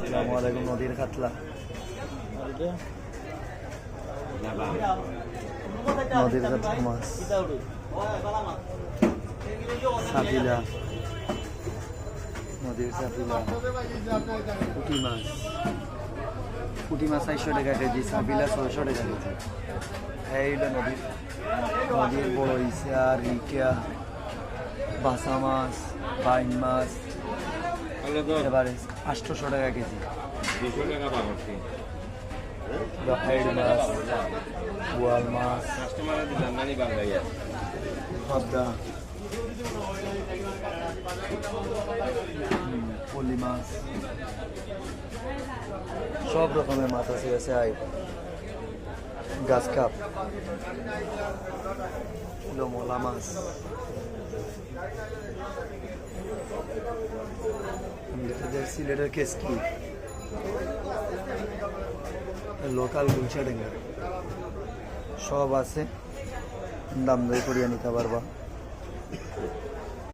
আসসালামু আলাইকুম। নদীর কাতলা, নদীর কাতলা মাছ, সাপিলা, নদীর সাপিলা, পুঁটি মাছ, পুঁটি মাছ 400 টাকা কেজি, সাপিলা 600 টাকা কেজি। এইটা নদীর নদীর বড় ইসা, রিকা, বাসা মাছ, বাইন মাছ এবারে 800 টাকা কেজি। হেড মাছ, বোয়াল মাছ, পাবদা, পলি মাছ, সব রকমের মাছ আছে। গাছ কাপ, মলা মাছ, সিলেটের কেসকি, লোকাল গুলশা ডেঙ্গা সব আছে, দাম দই করিয়া নিতে পারবা।